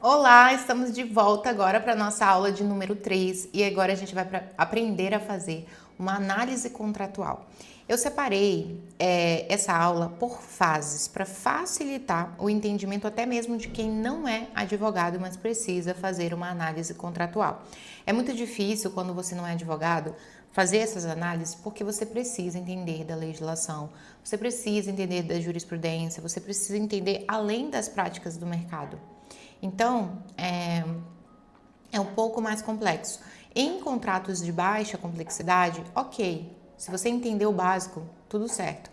Olá, estamos de volta agora para a nossa aula de número 3 e agora a gente vai aprender a fazer uma análise contratual. Eu separei essa aula por fases para facilitar o entendimento até mesmo de quem não é advogado, mas precisa fazer uma análise contratual. É muito difícil quando você não é advogado fazer essas análises porque você precisa entender da legislação, você precisa entender da jurisprudência, você precisa entender além das práticas do mercado. Então, é um pouco mais complexo. Em contratos de baixa complexidade, ok. Se você entender o básico, tudo certo.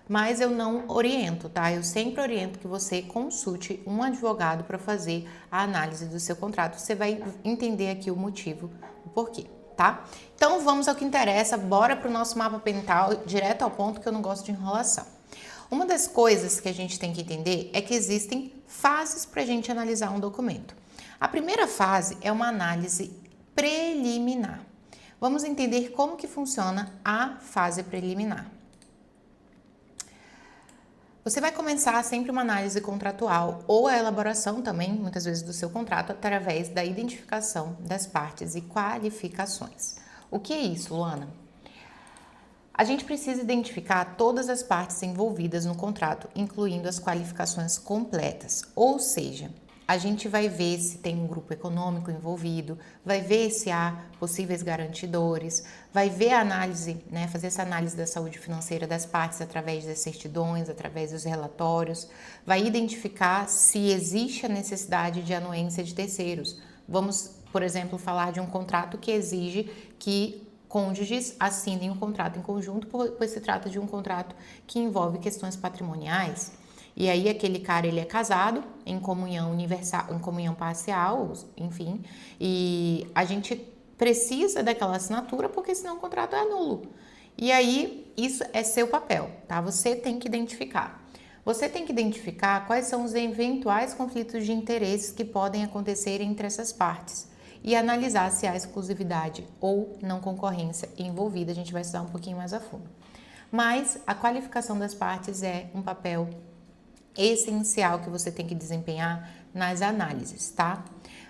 Mas eu não oriento, tá? Eu sempre oriento que você consulte um advogado para fazer a análise do seu contrato. Você vai entender aqui o motivo, o porquê, tá? Então vamos ao que interessa, bora para o nosso mapa mental, direto ao ponto, que eu não gosto de enrolação. Uma das coisas que a gente tem que entender é que existem fases para a gente analisar um documento. A primeira fase é uma análise preliminar. Vamos entender como que funciona a fase preliminar. Você vai começar sempre uma análise contratual ou a elaboração também, muitas vezes, do seu contrato através da identificação das partes e qualificações. O que é isso, Luana? A gente precisa identificar todas as partes envolvidas no contrato, incluindo as qualificações completas. Ou seja, a gente vai ver se tem um grupo econômico envolvido, vai ver se há possíveis garantidores, vai ver a análise, fazer essa análise da saúde financeira das partes através das certidões, através dos relatórios, vai identificar se existe a necessidade de anuência de terceiros. Vamos, por exemplo, falar de um contrato que exige que cônjuges assinem um contrato em conjunto, pois se trata de um contrato que envolve questões patrimoniais. E aí aquele cara, ele é casado em comunhão universal, em comunhão parcial, enfim, e a gente precisa daquela assinatura porque senão o contrato é nulo. E aí isso é seu papel, tá? Você tem que identificar. Você tem que identificar quais são os eventuais conflitos de interesses que podem acontecer entre essas partes e analisar se há exclusividade ou não concorrência envolvida. A gente vai estudar um pouquinho mais a fundo. Mas a qualificação das partes é um papel essencial que você tem que desempenhar nas análises, tá?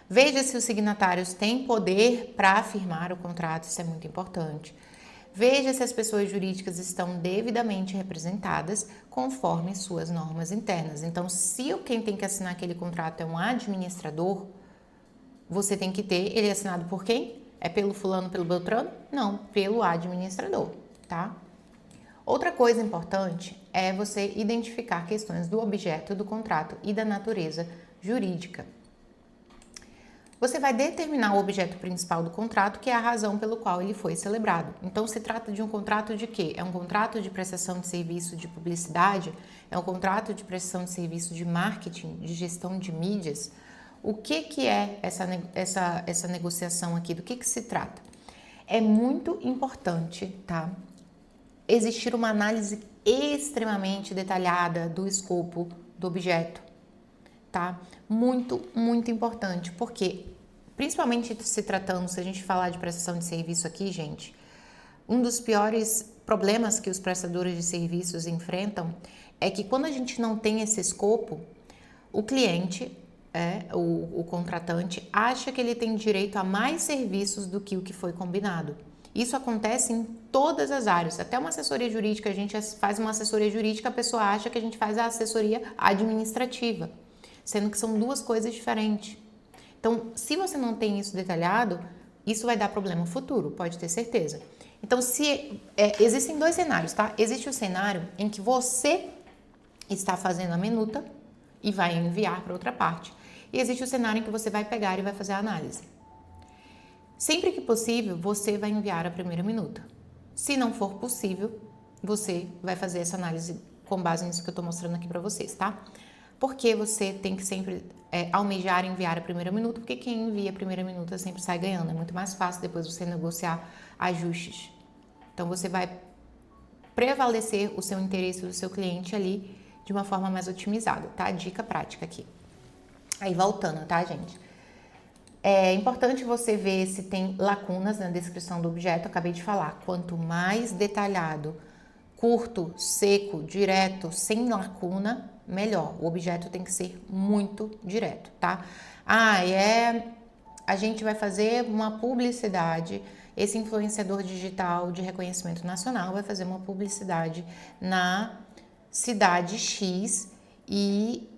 Veja se os signatários têm poder para afirmar o contrato, isso é muito importante. Veja se as pessoas jurídicas estão devidamente representadas conforme suas normas internas. Então, se quem tem que assinar aquele contrato é um administrador, você tem que ter ele assinado por quem? É pelo fulano, pelo beltrano? Não, pelo administrador, tá? Outra coisa importante é você identificar questões do objeto do contrato e da natureza jurídica. Você vai determinar o objeto principal do contrato, que é a razão pelo qual ele foi celebrado. Então, se trata de um contrato de quê? É um contrato de prestação de serviço de publicidade? É um contrato de prestação de serviço de marketing, de gestão de mídias? O que é essa negociação aqui? Do que se trata? É muito importante, tá? Existir uma análise extremamente detalhada do escopo do objeto, tá? Muito, muito importante, porque principalmente se tratando, se a gente falar de prestação de serviço aqui, gente, um dos piores problemas que os prestadores de serviços enfrentam é que quando a gente não tem esse escopo, o cliente, o contratante, acha que ele tem direito a mais serviços do que o que foi combinado. Isso acontece em todas as áreas. Até uma assessoria jurídica, a gente faz uma assessoria jurídica, a pessoa acha que a gente faz a assessoria administrativa, sendo que são duas coisas diferentes. Então, se você não tem isso detalhado, isso vai dar problema futuro, pode ter certeza. Então, existem dois cenários, tá? Existe o cenário em que você está fazendo a minuta e vai enviar para outra parte. E existe o cenário em que você vai pegar e vai fazer a análise. Sempre que possível, você vai enviar a primeira minuta. Se não for possível, você vai fazer essa análise com base nisso que eu estou mostrando aqui para vocês, tá? Porque você tem que sempre almejar enviar a primeira minuta, porque quem envia a primeira minuta sempre sai ganhando. É muito mais fácil depois você negociar ajustes. Então, você vai prevalecer o seu interesse do seu cliente ali de uma forma mais otimizada, tá? Dica prática aqui. Aí, voltando, tá, gente? É importante você ver se tem lacunas na descrição do objeto. Eu acabei de falar, quanto mais detalhado curto, seco, direto, sem lacuna, melhor. O objeto tem que ser muito direto, tá? A gente vai fazer uma publicidade. Esse influenciador digital de reconhecimento nacional vai fazer uma publicidade na cidade X e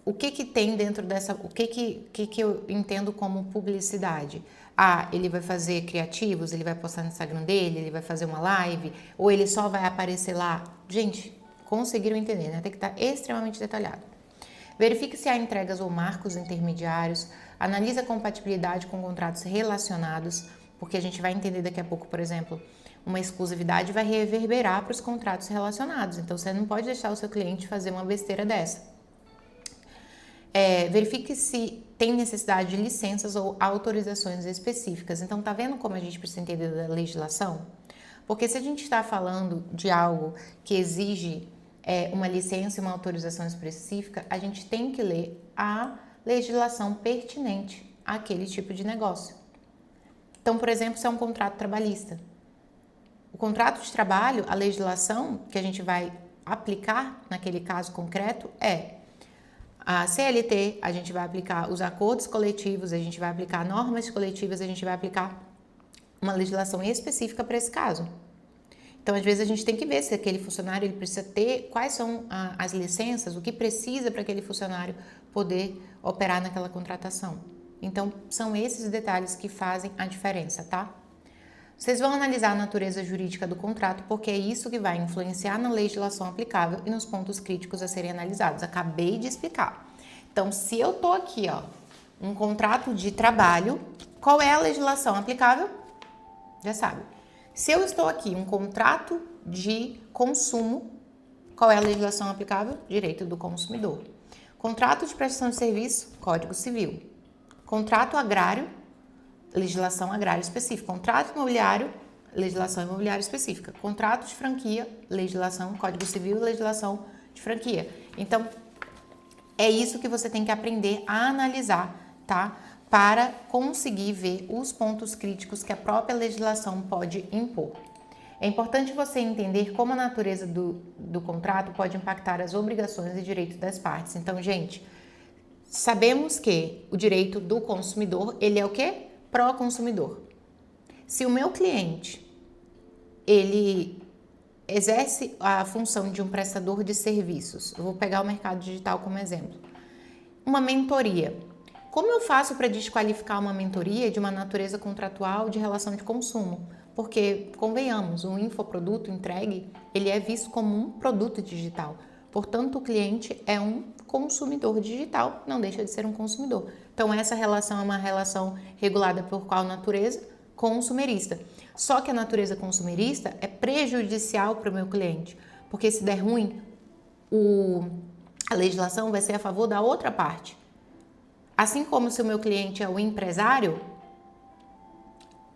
o que que tem dentro dessa, o que eu entendo como publicidade? Ele vai fazer criativos, ele vai postar no Instagram dele, ele vai fazer uma live, ou ele só vai aparecer lá? Gente, conseguiram entender, né? Tem que estar extremamente detalhado. Verifique se há entregas ou marcos intermediários, analise a compatibilidade com contratos relacionados, porque a gente vai entender daqui a pouco, por exemplo, uma exclusividade vai reverberar para os contratos relacionados. Então, você não pode deixar o seu cliente fazer uma besteira dessa. Verifique se tem necessidade de licenças ou autorizações específicas. Então, tá vendo como a gente precisa entender da legislação? Porque se a gente está falando de algo que exige uma licença e uma autorização específica, a gente tem que ler a legislação pertinente àquele tipo de negócio. Então, por exemplo, se é um contrato trabalhista. O contrato de trabalho, a legislação que a gente vai aplicar naquele caso concreto é a CLT, a gente vai aplicar os acordos coletivos, a gente vai aplicar normas coletivas, a gente vai aplicar uma legislação específica para esse caso. Então, às vezes, a gente tem que ver se aquele funcionário ele precisa ter, quais são as licenças, o que precisa para aquele funcionário poder operar naquela contratação. Então, são esses detalhes que fazem a diferença, tá? Vocês vão analisar a natureza jurídica do contrato, porque é isso que vai influenciar na legislação aplicável e nos pontos críticos a serem analisados. Acabei de explicar. Então, se eu tô aqui, um contrato de trabalho, qual é a legislação aplicável? Já sabe. Se eu estou aqui, um contrato de consumo, qual é a legislação aplicável? Direito do consumidor. Contrato de prestação de serviço, Código Civil. Contrato agrário, legislação agrária específica. Contrato imobiliário, legislação imobiliária específica. Contrato de franquia, legislação, Código Civil e legislação de franquia. Então, é isso que você tem que aprender a analisar, tá? Para conseguir ver os pontos críticos que a própria legislação pode impor. É importante você entender como a natureza do contrato pode impactar as obrigações e direitos das partes. Então, gente, sabemos que o direito do consumidor, ele é o quê? Pró-consumidor. Se o meu cliente, ele exerce a função de um prestador de serviços, eu vou pegar o mercado digital como exemplo, uma mentoria. Como eu faço para desqualificar uma mentoria de uma natureza contratual de relação de consumo? Porque, convenhamos, um infoproduto entregue, ele é visto como um produto digital. Portanto, o cliente é um consumidor digital, não deixa de ser um consumidor. Então, essa relação é uma relação regulada por qual natureza? Consumerista. Só que a natureza consumerista é prejudicial para o meu cliente, porque se der ruim, a legislação vai ser a favor da outra parte. Assim como se o meu cliente é o empresário,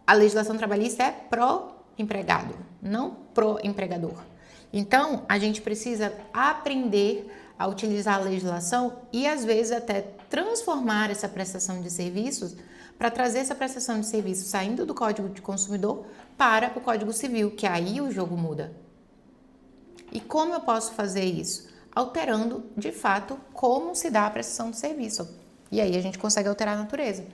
a legislação trabalhista é pró-empregado, não pró-empregador. Então, a gente precisa aprender a utilizar a legislação e, às vezes, até transformar essa prestação de serviços para trazer essa prestação de serviço saindo do Código de Consumidor para o Código Civil, que aí o jogo muda. E como eu posso fazer isso? Alterando, de fato, como se dá a prestação de serviço. E aí a gente consegue alterar a natureza.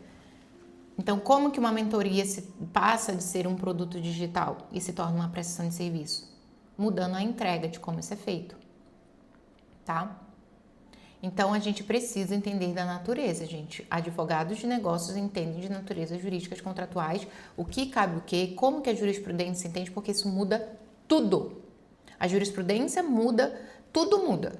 Então, como que uma mentoria passa de ser um produto digital e se torna uma prestação de serviço? Mudando a entrega de como isso é feito, tá? Então, a gente precisa entender da natureza, gente. Advogados de negócios entendem de natureza jurídicas contratuais, o que cabe o quê, como que a jurisprudência entende, porque isso muda tudo. A jurisprudência muda, tudo muda.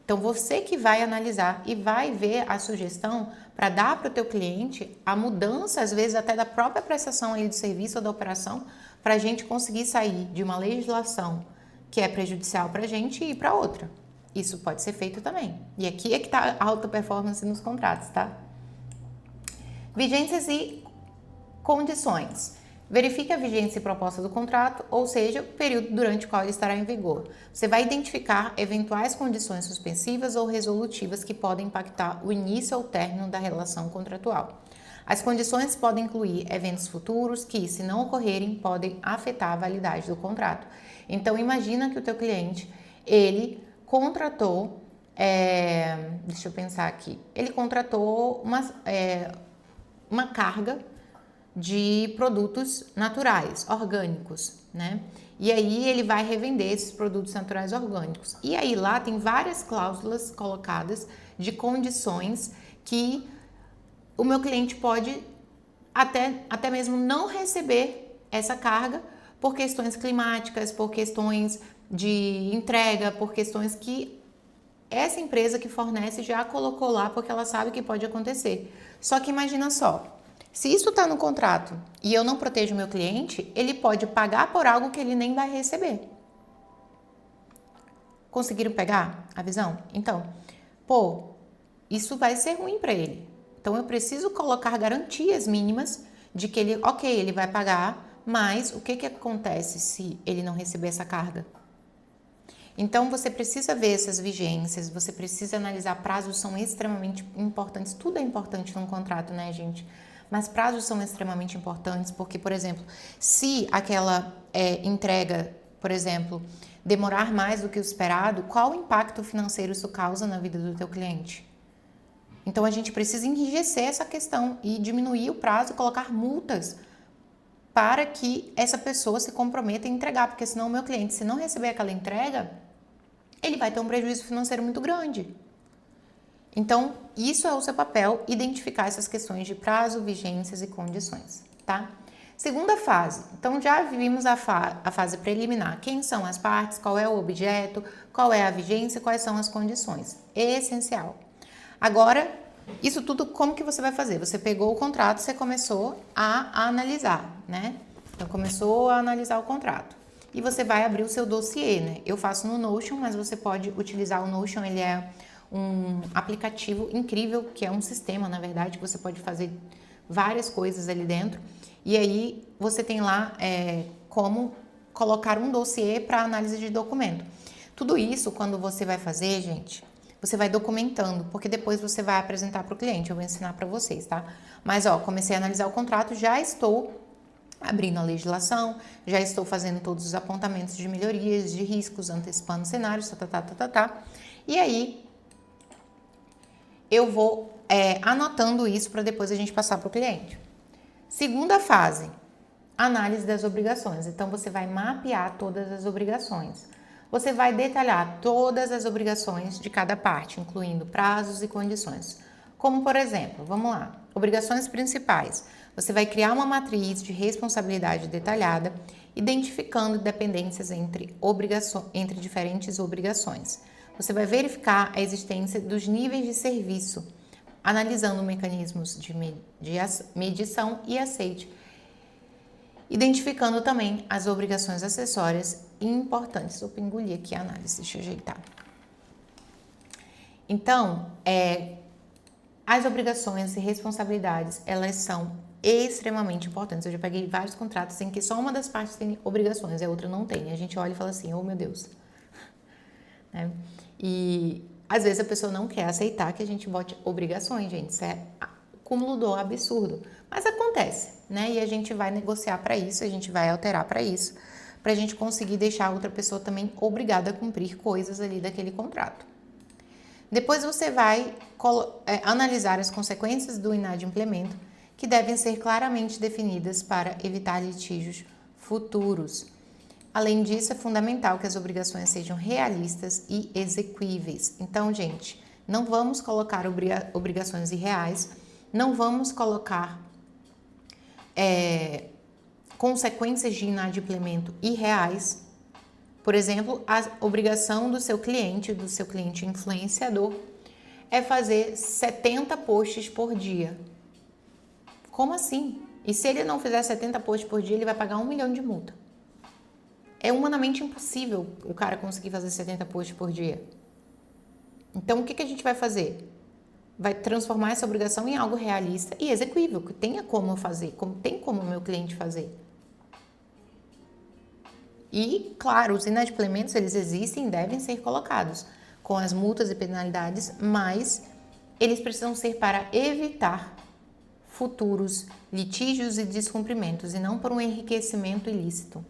Então, você que vai analisar e vai ver a sugestão para dar para o teu cliente a mudança, às vezes até da própria prestação ali do serviço ou da operação, para a gente conseguir sair de uma legislação que é prejudicial para a gente e ir para outra. Isso pode ser feito também. E aqui é que está a alta performance nos contratos, tá? Vigências e condições. Verifique a vigência e proposta do contrato, ou seja, o período durante o qual ele estará em vigor. Você vai identificar eventuais condições suspensivas ou resolutivas que podem impactar o início ou término da relação contratual. As condições podem incluir eventos futuros que, se não ocorrerem, podem afetar a validade do contrato. Então, imagina que o teu cliente, ele contratou, deixa eu pensar aqui, ele contratou uma carga de produtos naturais, orgânicos, né? E aí ele vai revender esses produtos naturais orgânicos. E aí lá tem várias cláusulas colocadas de condições que o meu cliente pode até mesmo não receber essa carga por questões climáticas, por questões de entrega, por questões que essa empresa que fornece já colocou lá porque ela sabe que pode acontecer. Só que imagina só, se isso está no contrato e eu não protejo o meu cliente, ele pode pagar por algo que ele nem vai receber. Conseguiram pegar a visão? Então, isso vai ser ruim para ele. Então, eu preciso colocar garantias mínimas de que ele vai pagar, mas o que acontece se ele não receber essa carga? Então, você precisa ver essas vigências, você precisa analisar, prazos são extremamente importantes, tudo é importante num contrato, né, gente? Mas prazos são extremamente importantes porque, por exemplo, se aquela entrega, por exemplo, demorar mais do que o esperado, qual o impacto financeiro isso causa na vida do teu cliente? Então, a gente precisa enrijecer essa questão e diminuir o prazo e colocar multas para que essa pessoa se comprometa em entregar, porque senão o meu cliente, se não receber aquela entrega, ele vai ter um prejuízo financeiro muito grande. Então, isso é o seu papel, identificar essas questões de prazo, vigências e condições, tá? Segunda fase. Então, já vimos a fase preliminar. Quem são as partes, qual é o objeto, qual é a vigência, quais são as condições. Essencial. Agora, isso tudo, como que você vai fazer? Você pegou o contrato, você começou a analisar, né? Então, começou a analisar o contrato. E você vai abrir o seu dossiê, né? Eu faço no Notion, mas você pode utilizar o Notion, ele é um aplicativo incrível, que é um sistema, na verdade, que você pode fazer várias coisas ali dentro. E aí, você tem lá como colocar um dossiê para análise de documento. Tudo isso, quando você vai fazer, gente, você vai documentando, porque depois você vai apresentar para o cliente. Eu vou ensinar para vocês, tá? Mas, comecei a analisar o contrato, já estou abrindo a legislação, já estou fazendo todos os apontamentos de melhorias, de riscos, antecipando cenários, E aí, eu vou anotando isso para depois a gente passar para o cliente. Segunda fase, análise das obrigações. Então, você vai mapear todas as obrigações. Você vai detalhar todas as obrigações de cada parte, incluindo prazos e condições. Como, por exemplo, vamos lá, obrigações principais. Você vai criar uma matriz de responsabilidade detalhada, identificando dependências entre diferentes obrigações. Você vai verificar a existência dos níveis de serviço, analisando mecanismos de medição e aceite, identificando também as obrigações acessórias importantes. Opa, engoli aqui a análise, deixa eu ajeitar. Então, as obrigações e responsabilidades, elas são extremamente importantes. Eu já peguei vários contratos em que só uma das partes tem obrigações e a outra não tem. A gente olha e fala assim, oh meu Deus. E às vezes a pessoa não quer aceitar que a gente bote obrigações, gente. Isso é cúmulo do absurdo. Mas acontece, né? E a gente vai negociar para isso, a gente vai alterar para isso, para a gente conseguir deixar a outra pessoa também obrigada a cumprir coisas ali daquele contrato. Depois você vai analisar as consequências do inadimplemento, que devem ser claramente definidas para evitar litígios futuros. Além disso, é fundamental que as obrigações sejam realistas e exequíveis. Então, gente, não vamos colocar obrigações irreais, não vamos colocar consequências de inadimplemento irreais. Por exemplo, a obrigação do seu cliente influenciador, é fazer 70 posts por dia. Como assim? E se ele não fizer 70 posts por dia, ele vai pagar 1 milhão de multa. É humanamente impossível o cara conseguir fazer 70 posts por dia. Então, o que a gente vai fazer? Vai transformar essa obrigação em algo realista e exequível, que tenha como eu fazer, tem como o meu cliente fazer. E, claro, os inadimplementos, eles existem e devem ser colocados com as multas e penalidades, mas eles precisam ser para evitar futuros litígios e descumprimentos e não por um enriquecimento ilícito.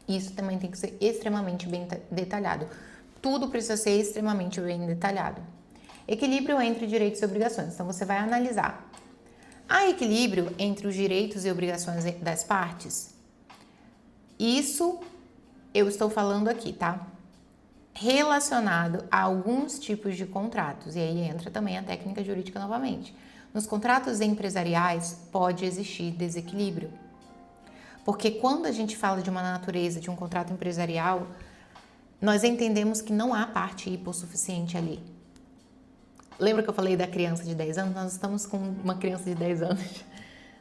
Isso também tem que ser extremamente bem detalhado. Tudo precisa ser extremamente bem detalhado. Equilíbrio entre direitos e obrigações. Então, você vai analisar. Há equilíbrio entre os direitos e obrigações das partes? Isso eu estou falando aqui, tá? Relacionado a alguns tipos de contratos. E aí entra também a técnica jurídica novamente. Nos contratos empresariais pode existir desequilíbrio. Porque quando a gente fala de uma natureza de um contrato empresarial, nós entendemos que não há parte hipossuficiente ali. Lembra que eu falei da criança de 10 anos? Nós estamos com uma criança de 10 anos.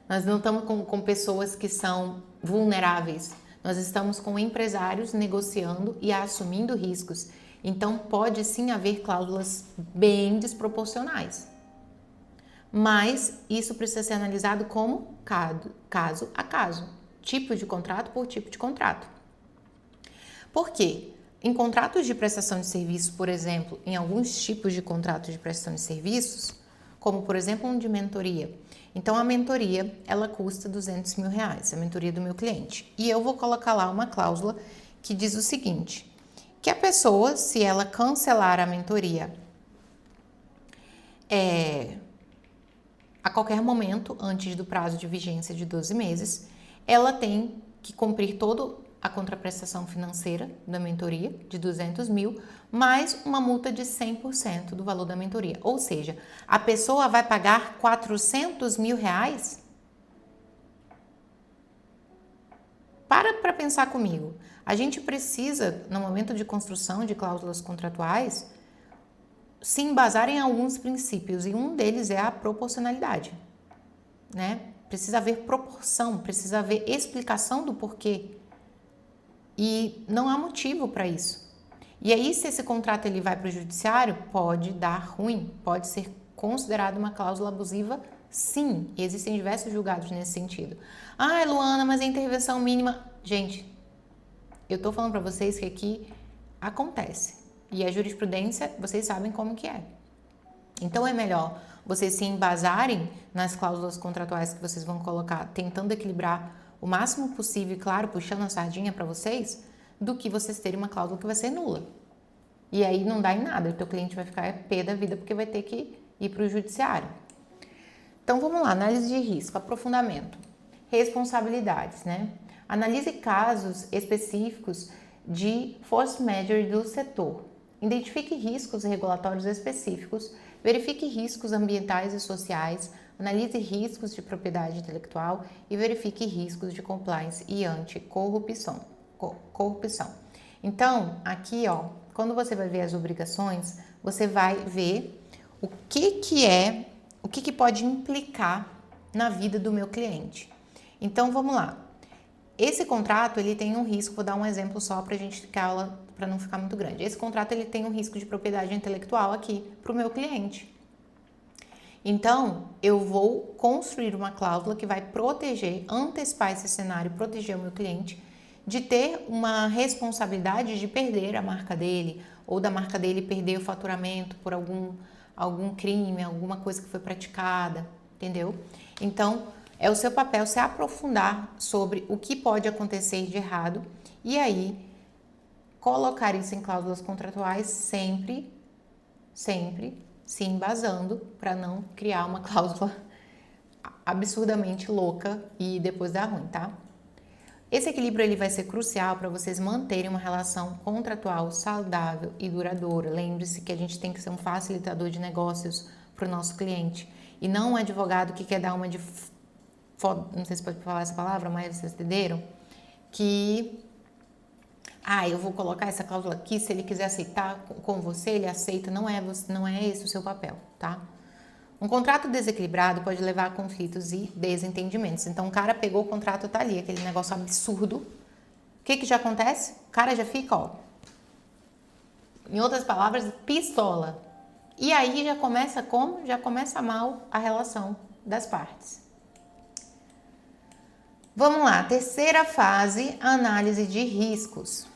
Nós não estamos com pessoas que são vulneráveis. Nós estamos com empresários negociando e assumindo riscos. Então, pode sim haver cláusulas bem desproporcionais. Mas isso precisa ser analisado como caso a caso. Tipo de contrato por tipo de contrato. Por quê? Em contratos de prestação de serviço, por exemplo, em alguns tipos de contratos de prestação de serviços, como por exemplo um de mentoria. Então a mentoria, ela custa R$200 mil, a mentoria do meu cliente. E eu vou colocar lá uma cláusula que diz o seguinte, que a pessoa, se ela cancelar a mentoria a qualquer momento, antes do prazo de vigência de 12 meses, ela tem que cumprir toda a contraprestação financeira da mentoria de 200 mil, mais uma multa de 100% do valor da mentoria. Ou seja, a pessoa vai pagar R$400 mil? Para pensar comigo. A gente precisa, no momento de construção de cláusulas contratuais, se embasar em alguns princípios, e um deles é a proporcionalidade, né? Precisa haver proporção, precisa haver explicação do porquê. E não há motivo para isso. E aí, se esse contrato ele vai para o judiciário, pode dar ruim, pode ser considerado uma cláusula abusiva, sim. E existem diversos julgados nesse sentido. Ah, Luana, mas a intervenção mínima... Gente, eu estou falando para vocês que aqui acontece. E a jurisprudência, vocês sabem como que é. Então, é melhor vocês se embasarem nas cláusulas contratuais que vocês vão colocar, tentando equilibrar o máximo possível, e claro, puxando a sardinha para vocês, do que vocês terem uma cláusula que vai ser nula. E aí não dá em nada, o teu cliente vai ficar pé da vida porque vai ter que ir para o judiciário. Então vamos lá, análise de risco, aprofundamento. Responsabilidades, né? Analise casos específicos de force majeure do setor. Identifique riscos regulatórios específicos, verifique riscos ambientais e sociais, analise riscos de propriedade intelectual e verifique riscos de compliance e anticorrupção. Então, aqui, ó, quando você vai ver as obrigações, você vai ver o que pode implicar na vida do meu cliente. Então, vamos lá. Esse contrato, ele tem um risco, vou dar um exemplo só para a gente ficar, para não ficar muito grande. Esse contrato, ele tem um risco de propriedade intelectual aqui para o meu cliente. Então, eu vou construir uma cláusula que vai proteger, antecipar esse cenário, proteger o meu cliente de ter uma responsabilidade de perder a marca dele, ou da marca dele perder o faturamento por algum crime, alguma coisa que foi praticada, entendeu? Então, é o seu papel se aprofundar sobre o que pode acontecer de errado e aí colocar isso em cláusulas contratuais sempre se embasando para não criar uma cláusula absurdamente louca e depois dar ruim, tá? Esse equilíbrio ele vai ser crucial para vocês manterem uma relação contratual saudável e duradoura. Lembre-se que a gente tem que ser um facilitador de negócios para o nosso cliente e não um advogado que quer dar uma de não sei se pode falar essa palavra, mas vocês entenderam? Que eu vou colocar essa cláusula aqui, se ele quiser aceitar com você, ele aceita, não é esse o seu papel, tá? Um contrato desequilibrado pode levar a conflitos e desentendimentos. Então, o cara pegou o contrato, tá ali, aquele negócio absurdo. O que já acontece? O cara já fica, ó, em outras palavras, pistola. E aí já começa como? Já começa mal a relação das partes. Vamos lá, terceira fase, análise de riscos.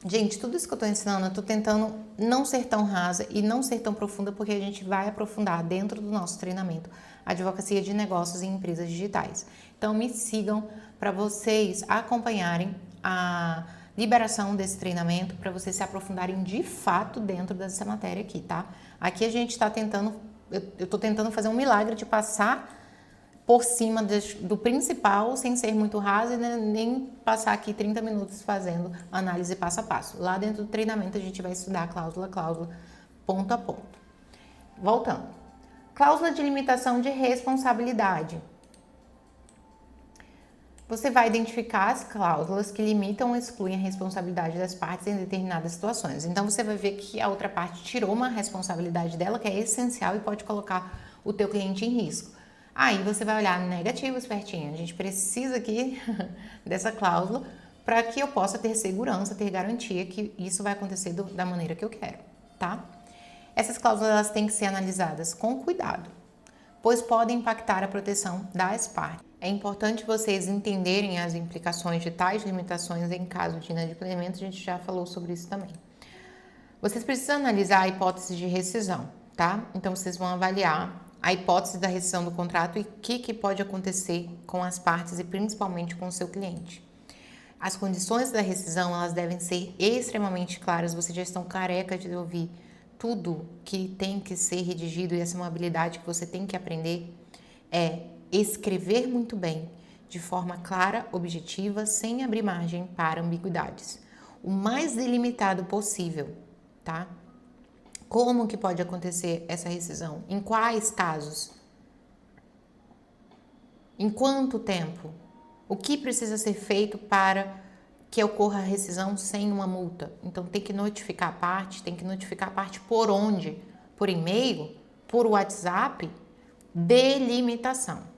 Gente, tudo isso que eu tô ensinando, eu tô tentando não ser tão rasa e não ser tão profunda, porque a gente vai aprofundar dentro do nosso treinamento Advocacia de Negócios em Empresas Digitais. Então, me sigam para vocês acompanharem a liberação desse treinamento para vocês se aprofundarem de fato dentro dessa matéria aqui, tá? Aqui a gente está tentando, eu tô tentando fazer um milagre de passar por cima do principal, sem ser muito raso, e nem passar aqui 30 minutos fazendo análise passo a passo. Lá dentro do treinamento a gente vai estudar cláusula a cláusula, ponto a ponto. Voltando. Cláusula de limitação de responsabilidade. Você vai identificar as cláusulas que limitam ou excluem a responsabilidade das partes em determinadas situações. Então você vai ver que a outra parte tirou uma responsabilidade dela que é essencial e pode colocar o teu cliente em risco. Aí você vai olhar negativo, espertinho. A gente precisa aqui dessa cláusula para que eu possa ter segurança, ter garantia que isso vai acontecer da maneira que eu quero, tá? Essas cláusulas elas têm que ser analisadas com cuidado, pois podem impactar a proteção das partes. É importante vocês entenderem as implicações de tais limitações em caso de inadimplemento, a gente já falou sobre isso também. Vocês precisam analisar a hipótese de rescisão, tá? Então vocês vão avaliar a hipótese da rescisão do contrato e o que pode acontecer com as partes e principalmente com o seu cliente. As condições da rescisão, elas devem ser extremamente claras, vocês já estão careca de ouvir tudo que tem que ser redigido e essa é uma habilidade que você tem que aprender, é escrever muito bem, de forma clara, objetiva, sem abrir margem para ambiguidades. O mais delimitado possível, tá? Como que pode acontecer essa rescisão? Em quais casos? Em quanto tempo? O que precisa ser feito para que ocorra a rescisão sem uma multa? Então tem que notificar a parte, por onde? Por e-mail? Por WhatsApp? Delimitação.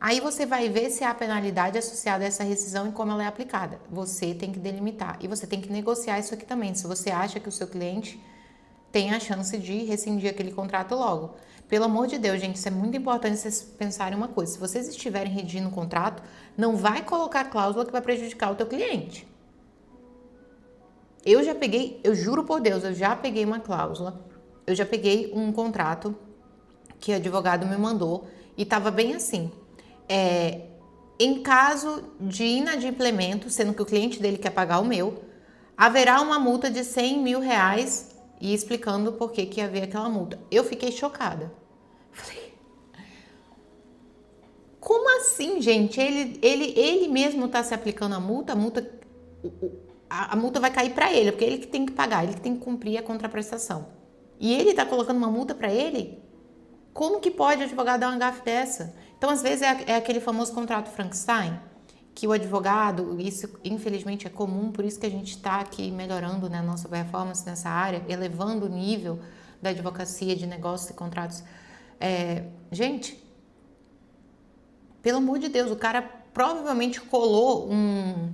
Aí você vai ver se há penalidade associada a essa rescisão e como ela é aplicada. Você tem que delimitar e você tem que negociar isso aqui também. Se você acha que o seu cliente tem a chance de rescindir aquele contrato logo. Pelo amor de Deus, gente, isso é muito importante vocês pensarem uma coisa. Se vocês estiverem redigindo um contrato, não vai colocar cláusula que vai prejudicar o teu cliente. Eu juro por Deus, eu já peguei uma cláusula, eu já peguei um contrato que o advogado me mandou e estava bem assim. Em caso de inadimplemento, sendo que o cliente dele quer pagar o meu, haverá uma multa de 100 mil reais e explicando por que ia haver aquela multa. Eu fiquei chocada. Falei, como assim, gente? Ele mesmo está se aplicando a multa vai cair para ele, porque ele que tem que pagar, ele que tem que cumprir a contraprestação. E ele está colocando uma multa para ele? Como que pode o advogado dar uma gafe dessa? Então, às vezes, é aquele famoso contrato Frankenstein, que o advogado, isso infelizmente é comum, por isso que a gente está aqui melhorando, né, a nossa performance nessa área, elevando o nível da advocacia de negócios e contratos. Gente, pelo amor de Deus, o cara provavelmente colou um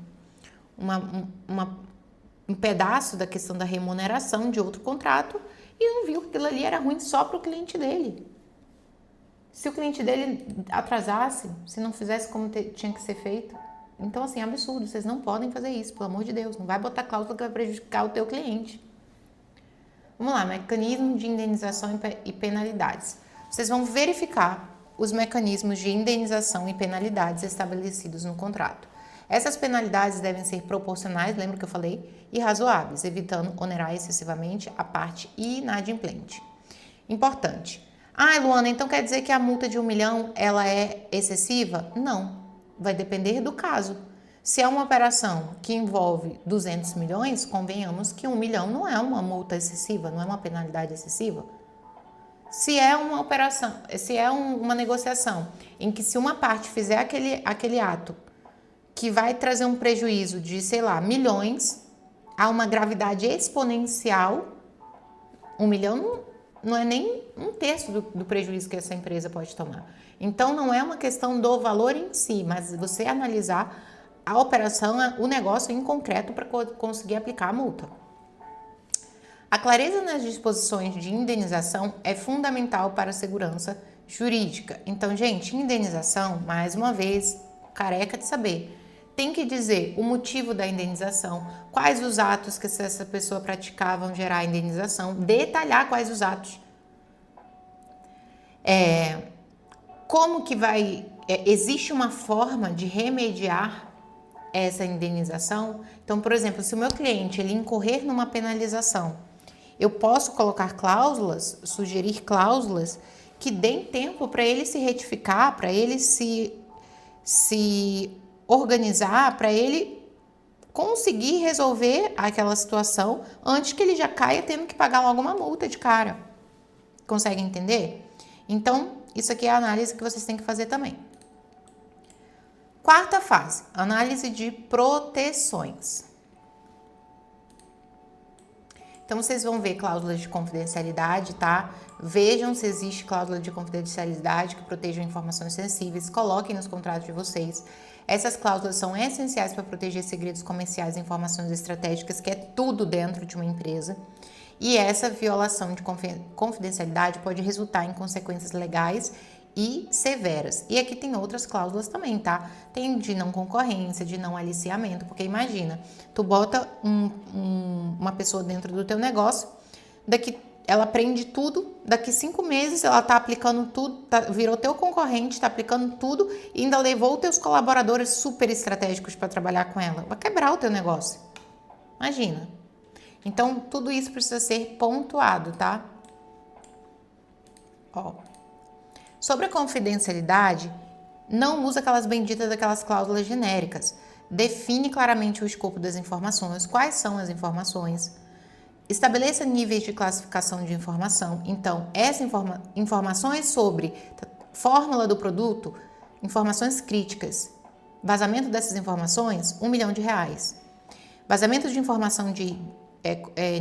pedaço da questão da remuneração de outro contrato e não viu que aquilo ali era ruim só para o cliente dele. Se o cliente dele atrasasse, se não fizesse como tinha que ser feito. Então, assim, é absurdo. Vocês não podem fazer isso, pelo amor de Deus. Não vai botar cláusula que vai prejudicar o teu cliente. Vamos lá, mecanismo de indenização e penalidades. Vocês vão verificar os mecanismos de indenização e penalidades estabelecidos no contrato. Essas penalidades devem ser proporcionais, lembra que eu falei, e razoáveis, evitando onerar excessivamente a parte inadimplente. Importante. Luana, então quer dizer que a multa de 1 milhão ela é excessiva? Não, vai depender do caso. Se é uma operação que envolve 200 milhões, convenhamos que 1 milhão não é uma multa excessiva, não é uma penalidade excessiva. Se é uma operação, se é uma negociação em que se uma parte fizer aquele ato que vai trazer um prejuízo de, sei lá, milhões, há uma gravidade exponencial, 1 milhão não é nem 1/3 do prejuízo que essa empresa pode tomar. Então, não é uma questão do valor em si, mas você analisar a operação, o negócio em concreto para conseguir aplicar a multa. A clareza nas disposições de indenização é fundamental para a segurança jurídica. Então, gente, indenização, mais uma vez, careca de saber. Tem que dizer o motivo da indenização, quais os atos que essa pessoa praticar vão gerar a indenização, detalhar quais os atos. Como que existe uma forma de remediar essa indenização. Então, por exemplo, se o meu cliente ele incorrer numa penalização, eu posso colocar cláusulas, sugerir cláusulas que deem tempo para ele se retificar, para ele se organizar, para ele conseguir resolver aquela situação antes que ele já caia tendo que pagar logo uma multa de cara. Consegue entender? Então, isso aqui é a análise que vocês têm que fazer também. Quarta fase, análise de proteções. Então, vocês vão ver cláusulas de confidencialidade, tá? Vejam se existe cláusula de confidencialidade que protejam informações sensíveis, coloquem nos contratos de vocês. Essas cláusulas são essenciais para proteger segredos comerciais e informações estratégicas, que é tudo dentro de uma empresa. E essa violação de confidencialidade pode resultar em consequências legais e severas. E aqui tem outras cláusulas também, tá? Tem de não concorrência, de não aliciamento, porque imagina, tu bota uma pessoa dentro do teu negócio, daqui ela aprende tudo, daqui 5 meses ela tá aplicando tudo, virou teu concorrente, tá aplicando tudo e ainda levou teus colaboradores super estratégicos para trabalhar com ela. Vai quebrar o teu negócio. Imagina. Então, tudo isso precisa ser pontuado, tá? Ó. Sobre a confidencialidade, não usa aquelas benditas daquelas cláusulas genéricas. Define claramente o escopo das informações, quais são as informações. Estabeleça níveis de classificação de informação. Então, essas informações sobre fórmula do produto, informações críticas. Vazamento dessas informações, R$1 milhão. Vazamento de informação de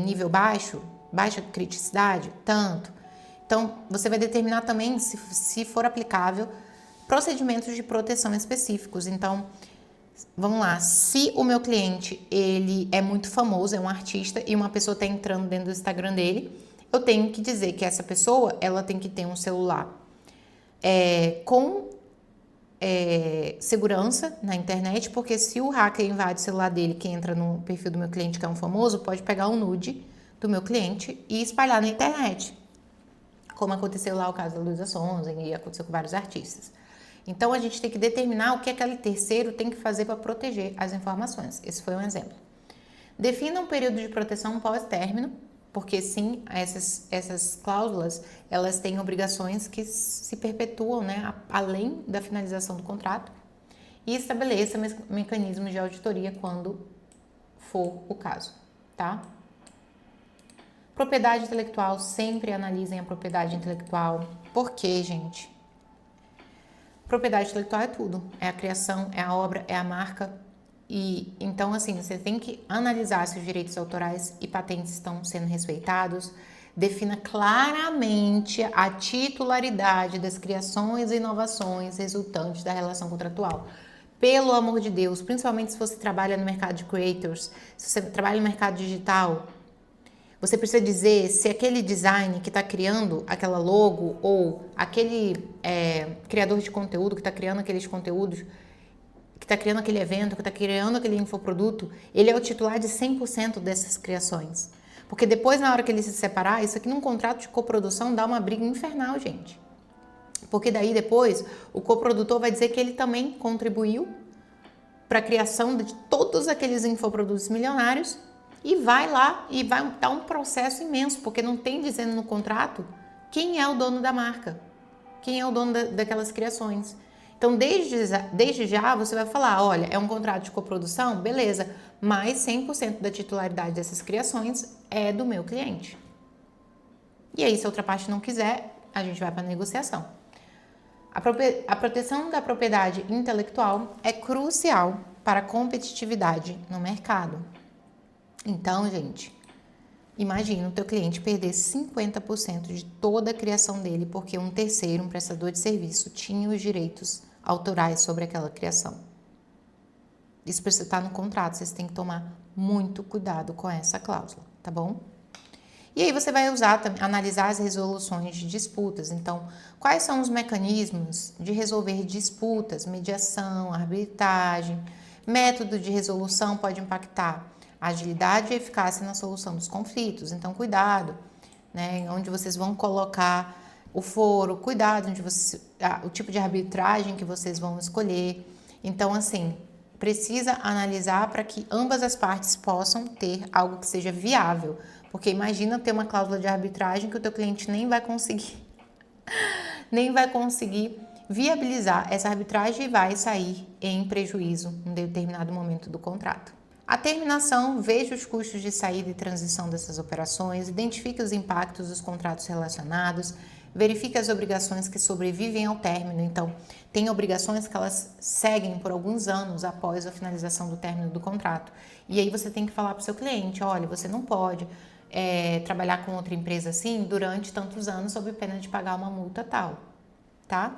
nível baixo, baixa criticidade, tanto. Então, você vai determinar também, se for aplicável, procedimentos de proteção específicos. Então, vamos lá, se o meu cliente, ele é muito famoso, é um artista, e uma pessoa está entrando dentro do Instagram dele, eu tenho que dizer que essa pessoa, ela tem que ter um celular com segurança na internet, porque se o hacker invade o celular dele, que entra no perfil do meu cliente, que é um famoso, pode pegar um nude do meu cliente e espalhar na internet. Como aconteceu lá o caso da Luísa Sonza e aconteceu com vários artistas. Então, a gente tem que determinar o que aquele terceiro tem que fazer para proteger as informações. Esse foi um exemplo. Defina um período de proteção pós-término, porque sim, essas cláusulas, elas têm obrigações que se perpetuam, né, além da finalização do contrato. E estabeleça mecanismos de auditoria quando for o caso, tá? Propriedade intelectual, sempre analisem a propriedade intelectual. Por quê, gente? Propriedade intelectual é tudo. É a criação, é a obra, é a marca. E então, assim, você tem que analisar se os direitos autorais e patentes estão sendo respeitados. Defina claramente a titularidade das criações e inovações resultantes da relação contratual. Pelo amor de Deus, principalmente se você trabalha no mercado de creators, se você trabalha no mercado digital, você precisa dizer se aquele design que está criando aquela logo ou aquele criador de conteúdo que está criando aqueles conteúdos, que está criando aquele evento, que está criando aquele infoproduto, ele é o titular de 100% dessas criações. Porque depois, na hora que ele se separar, isso aqui num contrato de coprodução dá uma briga infernal, gente. Porque daí depois o coprodutor vai dizer que ele também contribuiu para a criação de todos aqueles infoprodutos milionários e vai lá e vai dar um processo imenso, porque não tem dizendo no contrato quem é o dono da marca, quem é o dono daquelas criações. Então, desde já, você vai falar, olha, é um contrato de coprodução, beleza, mas 100% da titularidade dessas criações é do meu cliente. E aí, se a outra parte não quiser, a gente vai para a negociação. A proteção da propriedade intelectual é crucial para a competitividade no mercado. Então, gente, imagina o teu cliente perder 50% de toda a criação dele porque um terceiro, um prestador de serviço, tinha os direitos autorais sobre aquela criação. Isso precisa estar no contrato, vocês têm que tomar muito cuidado com essa cláusula, tá bom? E aí você vai analisar as resoluções de disputas. Então, quais são os mecanismos de resolver disputas, mediação, arbitragem, método de resolução pode impactar agilidade e eficácia na solução dos conflitos. Então, cuidado, né? Onde vocês vão colocar o foro, cuidado onde o tipo de arbitragem que vocês vão escolher. Então, assim, precisa analisar para que ambas as partes possam ter algo que seja viável. Porque imagina ter uma cláusula de arbitragem que o teu cliente nem vai conseguir viabilizar essa arbitragem e vai sair em prejuízo em determinado momento do contrato. A terminação, veja os custos de saída e transição dessas operações, identifique os impactos dos contratos relacionados, verifique as obrigações que sobrevivem ao término. Então, tem obrigações que elas seguem por alguns anos após a finalização do término do contrato. E aí você tem que falar para o seu cliente, olha, você não pode trabalhar com outra empresa assim durante tantos anos sob pena de pagar uma multa tal, tá?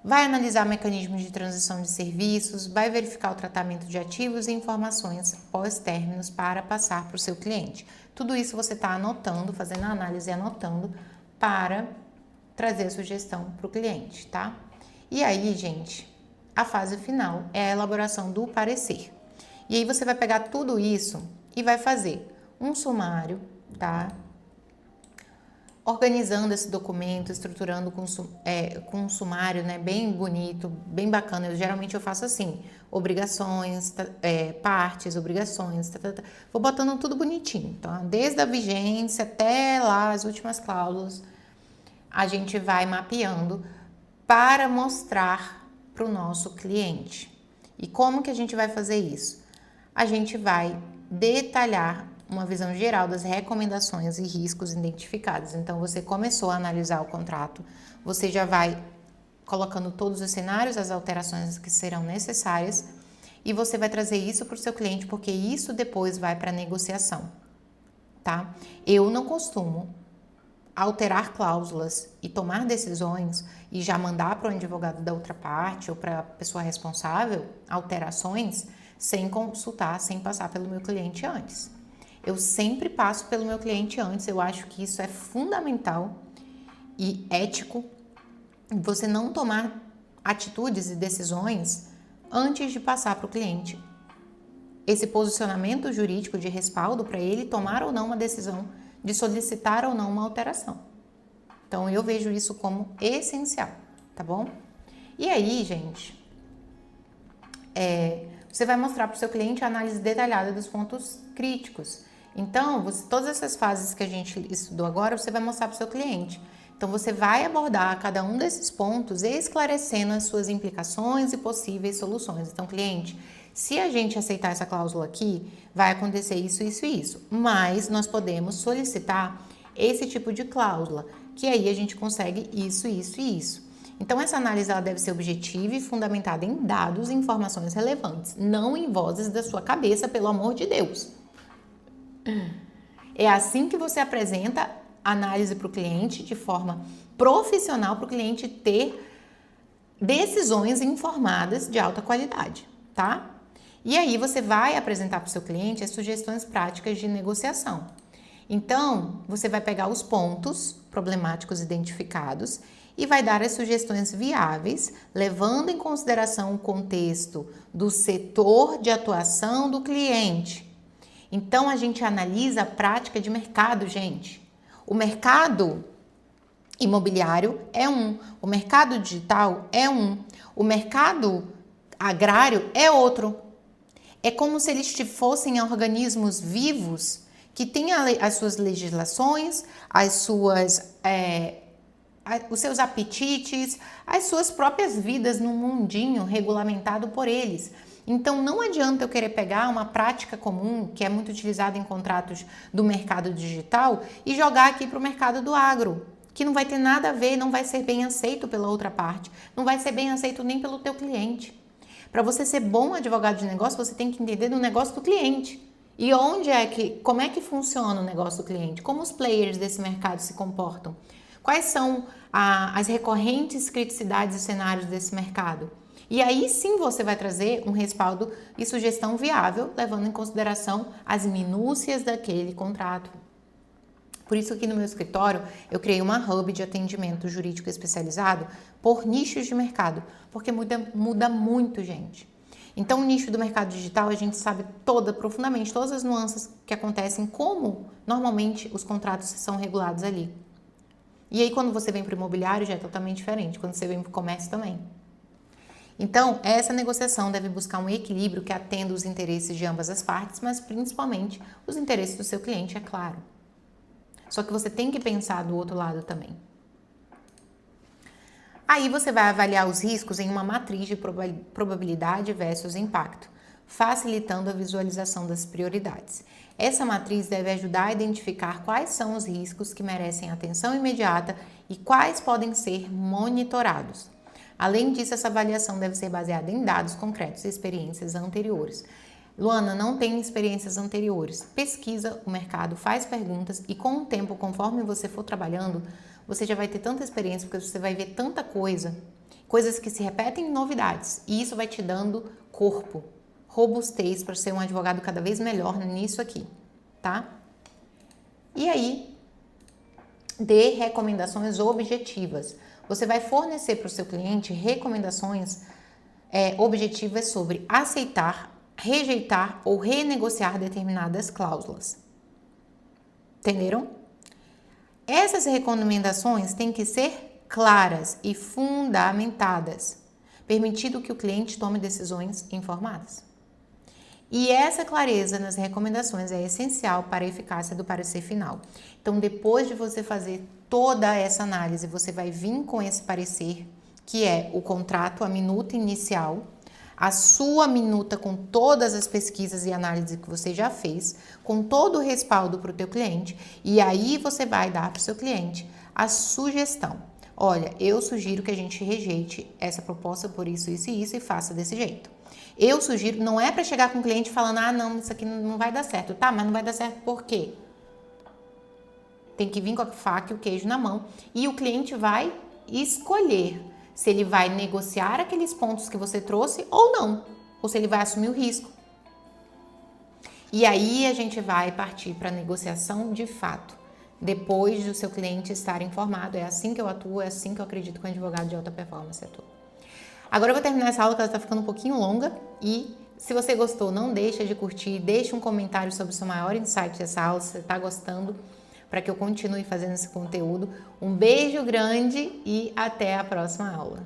Vai analisar mecanismos de transição de serviços, vai verificar o tratamento de ativos e informações pós-términos para passar para o seu cliente. Tudo isso você está anotando, fazendo a análise e anotando para trazer a sugestão para o cliente, tá? E aí, gente, a fase final é a elaboração do parecer. E aí você vai pegar tudo isso e vai fazer um sumário, tá? Organizando esse documento, estruturando com um sumário, né, bem bonito, bem bacana. Geralmente eu faço assim, obrigações, partes, obrigações, vou botando tudo bonitinho, tá? Desde a vigência até lá as últimas cláusulas, a gente vai mapeando para mostrar para o nosso cliente. E como que a gente vai fazer isso? A gente vai detalhar uma visão geral das recomendações e riscos identificados. Então, você começou a analisar o contrato, você já vai colocando todos os cenários, as alterações que serão necessárias, e você vai trazer isso para o seu cliente, porque isso depois vai para a negociação, tá? Eu não costumo alterar cláusulas e tomar decisões e já mandar para o advogado da outra parte ou para a pessoa responsável alterações sem consultar, sem passar pelo meu cliente antes. Eu sempre passo pelo meu cliente antes, eu acho que isso é fundamental e ético, você não tomar atitudes e decisões antes de passar para o cliente esse posicionamento jurídico de respaldo para ele tomar ou não uma decisão de solicitar ou não uma alteração. Então, eu vejo isso como essencial, tá bom? E aí, gente, você vai mostrar para o seu cliente a análise detalhada dos pontos críticos. Então, todas essas fases que a gente estudou agora, você vai mostrar para o seu cliente. Então, você vai abordar cada um desses pontos esclarecendo as suas implicações e possíveis soluções. Então, cliente, se a gente aceitar essa cláusula aqui, vai acontecer isso, isso e isso. Mas nós podemos solicitar esse tipo de cláusula, que aí a gente consegue isso, isso e isso. Então, essa análise ela deve ser objetiva e fundamentada em dados e informações relevantes, não em vozes da sua cabeça, pelo amor de Deus. É assim que você apresenta a análise para o cliente de forma profissional, para o cliente ter decisões informadas de alta qualidade, tá? E aí você vai apresentar para o seu cliente as sugestões práticas de negociação. Então, você vai pegar os pontos problemáticos identificados e vai dar as sugestões viáveis, levando em consideração o contexto do setor de atuação do cliente. Então, a gente analisa a prática de mercado, gente. O mercado imobiliário é um, o mercado digital é um, o mercado agrário é outro. É como se eles fossem organismos vivos que têm as suas legislações, os seus apetites, as suas próprias vidas num mundinho regulamentado por eles. Então, não adianta eu querer pegar uma prática comum, que é muito utilizada em contratos do mercado digital, e jogar aqui para o mercado do agro, que não vai ter nada a ver, não vai ser bem aceito pela outra parte, não vai ser bem aceito nem pelo teu cliente. Para você ser bom advogado de negócio, você tem que entender do negócio do cliente. E como é que funciona o negócio do cliente? Como os players desse mercado se comportam? Quais são as recorrentes criticidades e cenários desse mercado? E aí sim você vai trazer um respaldo e sugestão viável, levando em consideração as minúcias daquele contrato. Por isso aqui no meu escritório eu criei uma hub de atendimento jurídico especializado por nichos de mercado, porque muda muito, gente. Então o nicho do mercado digital a gente sabe profundamente todas as nuances que acontecem, como normalmente os contratos são regulados ali. E aí quando você vem para o imobiliário já é totalmente diferente, quando você vem para o comércio também. Então, essa negociação deve buscar um equilíbrio que atenda os interesses de ambas as partes, mas principalmente os interesses do seu cliente, é claro. Só que você tem que pensar do outro lado também. Aí você vai avaliar os riscos em uma matriz de probabilidade versus impacto, facilitando a visualização das prioridades. Essa matriz deve ajudar a identificar quais são os riscos que merecem atenção imediata e quais podem ser monitorados. Além disso, essa avaliação deve ser baseada em dados concretos e experiências anteriores. Luana, não tem experiências anteriores. Pesquisa o mercado, faz perguntas e com o tempo, conforme você for trabalhando, você já vai ter tanta experiência, porque você vai ver tanta coisa, coisas que se repetem em novidades. E isso vai te dando corpo, robustez para ser um advogado cada vez melhor nisso aqui, tá? E aí, dê recomendações objetivas. Você vai fornecer para o seu cliente recomendações objetivas sobre aceitar, rejeitar ou renegociar determinadas cláusulas. Entenderam? Essas recomendações têm que ser claras e fundamentadas, permitindo que o cliente tome decisões informadas. E essa clareza nas recomendações é essencial para a eficácia do parecer final. Então, depois de você fazer toda essa análise, você vai vir com esse parecer, que é o contrato, a minuta inicial, a sua minuta com todas as pesquisas e análises que você já fez, com todo o respaldo para o teu cliente, e aí você vai dar para o seu cliente a sugestão. Olha, eu sugiro que a gente rejeite essa proposta por isso, isso e isso e faça desse jeito. Eu sugiro, não é para chegar com o cliente falando, ah, não, isso aqui não vai dar certo. Tá, mas não vai dar certo por quê? Tem que vir com a faca e o queijo na mão e o cliente vai escolher se ele vai negociar aqueles pontos que você trouxe ou não, ou se ele vai assumir o risco. E aí a gente vai partir para a negociação de fato, depois do seu cliente estar informado. É assim que eu atuo, é assim que eu acredito que um advogado de alta performance atua. Agora eu vou terminar essa aula, que ela está ficando um pouquinho longa, e se você gostou, não deixa de curtir, deixa um comentário sobre o seu maior insight dessa aula, se você está gostando, para que eu continue fazendo esse conteúdo. Um beijo grande e até a próxima aula.